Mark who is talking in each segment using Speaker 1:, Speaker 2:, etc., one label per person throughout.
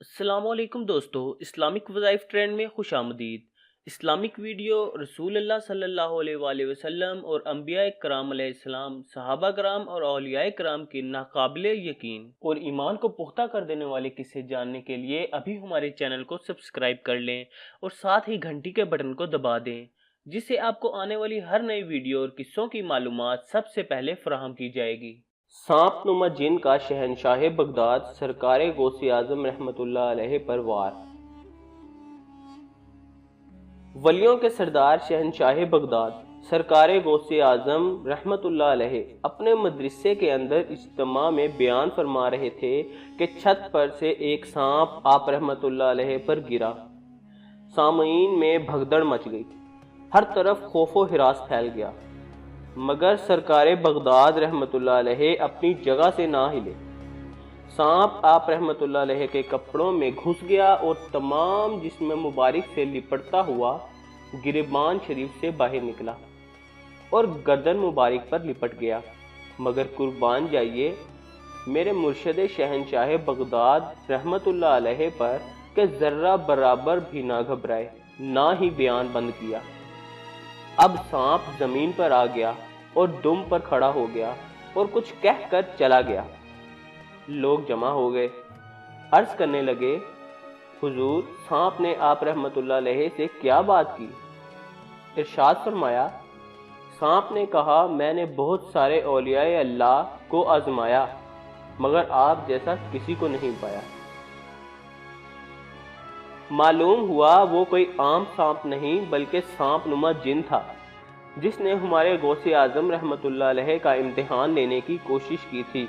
Speaker 1: السلام علیکم دوستو، اسلامک وظائف ٹرینڈ میں خوش آمدید۔ اسلامک ویڈیو رسول اللہ صلی اللہ علیہ وآلہ وسلم اور انبیاء کرام علیہ السلام، صحابہ کرام اور اولیاء کرام کی ناقابل یقین اور ایمان کو پختہ کر دینے والے قصے جاننے کے لیے ابھی ہمارے چینل کو سبسکرائب کر لیں اور ساتھ ہی گھنٹی کے بٹن کو دبا دیں، جس سے آپ کو آنے والی ہر نئی ویڈیو اور قصوں کی معلومات سب سے پہلے فراہم کی جائے گی۔
Speaker 2: سانپ نما جن کا شہنشاہ بغداد سرکار غوث اعظم رحمت اللہ علیہ پر وار۔ ولیوں کے سردار شہنشاہ بغداد سرکار غوث اعظم رحمت اللہ علیہ اپنے مدرسے کے اندر اجتماع میں بیان فرما رہے تھے کہ چھت پر سے ایک سانپ آپ رحمت اللہ علیہ پر گرا۔ سامعین میں بھگدڑ مچ گئی، ہر طرف خوف و ہراس پھیل گیا، مگر سرکار بغداد رحمت اللہ علیہ اپنی جگہ سے نہ ہلے۔ سانپ آپ رحمت اللہ علیہ کے کپڑوں میں گھس گیا اور تمام جسم مبارک سے لپٹتا ہوا گریبان شریف سے باہر نکلا اور گردن مبارک پر لپٹ گیا۔ مگر قربان جائیے میرے مرشد شہنشاہ بغداد رحمت اللہ علیہ پر کہ ذرہ برابر بھی نہ گھبرائے، نہ ہی بیان بند کیا۔ اب سانپ زمین پر آ گیا اور دم پر کھڑا ہو گیا اور کچھ کہہ کر چلا گیا۔ لوگ جمع ہو گئے، عرض کرنے لگے، حضور سانپ نے آپ رحمت اللہ علیہ سے کیا بات کی؟ ارشاد فرمایا، سانپ نے کہا، میں نے بہت سارے اولیاء اللہ کو آزمایا مگر آپ جیسا کسی کو نہیں پایا۔ معلوم ہوا وہ کوئی عام سانپ نہیں بلکہ سانپ نما جن تھا جس نے ہمارے غوث اعظم رحمت اللہ علیہ کا امتحان لینے کی کوشش کی تھی،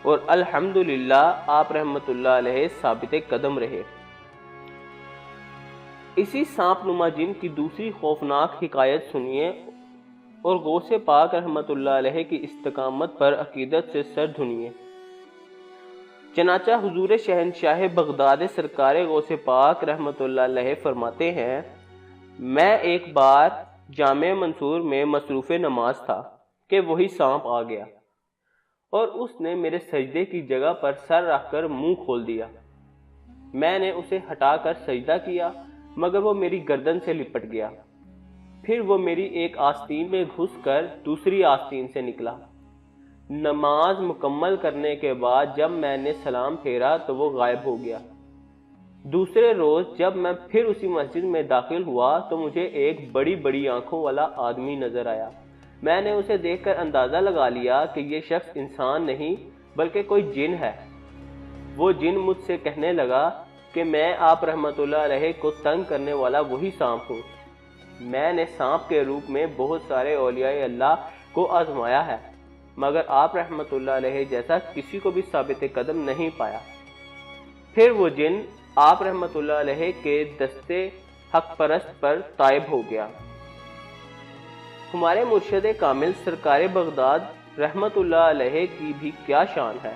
Speaker 2: اور الحمدللہ آپ رحمت اللہ علیہ ثابت قدم رہے۔ اسی سانپ نما جن کی دوسری خوفناک حکایت سنیے اور غوث پاک رحمت اللہ علیہ کی استقامت پر عقیدت سے سر دھنیے۔ چنانچہ حضور شہنشاہ بغداد سرکار غوث پاک رحمت اللہ علیہ فرماتے ہیں، میں ایک بار جامع منصور میں مصروف نماز تھا کہ وہی سانپ آ گیا اور اس نے میرے سجدے کی جگہ پر سر رکھ کر منہ کھول دیا۔ میں نے اسے ہٹا کر سجدہ کیا مگر وہ میری گردن سے لپٹ گیا، پھر وہ میری ایک آستین میں گھس کر دوسری آستین سے نکلا۔ نماز مکمل کرنے کے بعد جب میں نے سلام پھیرا تو وہ غائب ہو گیا۔ دوسرے روز جب میں پھر اسی مسجد میں داخل ہوا تو مجھے ایک بڑی بڑی آنکھوں والا آدمی نظر آیا۔ میں نے اسے دیکھ کر اندازہ لگا لیا کہ یہ شخص انسان نہیں بلکہ کوئی جن ہے۔ وہ جن مجھ سے کہنے لگا کہ میں آپ رحمت اللہ علیہ کو تنگ کرنے والا وہی سانپ ہوں۔ میں نے سانپ کے روپ میں بہت سارے اولیاء اللہ کو آزمایا ہے مگر آپ رحمت اللہ علیہ جیسا کسی کو بھی ثابت قدم نہیں پایا۔ پھر وہ جن آپ رحمت اللہ علیہ کے دستے حق پرست پر طائب ہو گیا۔ ہمارے مرشد کامل سرکار بغداد رحمت اللہ علیہ کی بھی کیا شان ہے۔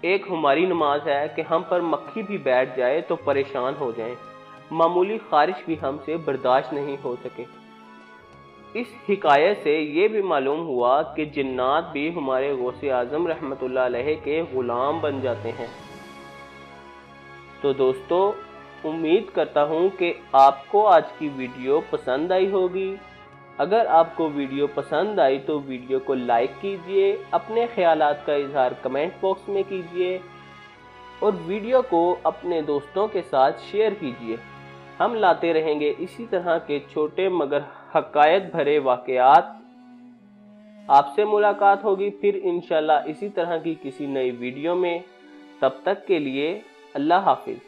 Speaker 2: ایک ہماری نماز ہے کہ ہم پر مکھی بھی بیٹھ جائے تو پریشان ہو جائیں، معمولی خارش بھی ہم سے برداشت نہیں ہو سکے۔ اس حکایت سے یہ بھی معلوم ہوا کہ جنات بھی ہمارے غوث اعظم رحمت اللہ علیہ کے غلام بن جاتے ہیں۔ تو دوستو، امید کرتا ہوں کہ آپ کو آج کی ویڈیو پسند آئی ہوگی۔ اگر آپ کو ویڈیو پسند آئی تو ویڈیو کو لائک کیجئے، اپنے خیالات کا اظہار کمنٹ باکس میں کیجئے اور ویڈیو کو اپنے دوستوں کے ساتھ شیئر کیجئے۔ ہم لاتے رہیں گے اسی طرح کے چھوٹے مگر حقائق بھرے واقعات۔ آپ سے ملاقات ہوگی پھر انشاءاللہ اسی طرح کی کسی نئی ویڈیو میں۔ تب تک کے لیے اللہ حافظ۔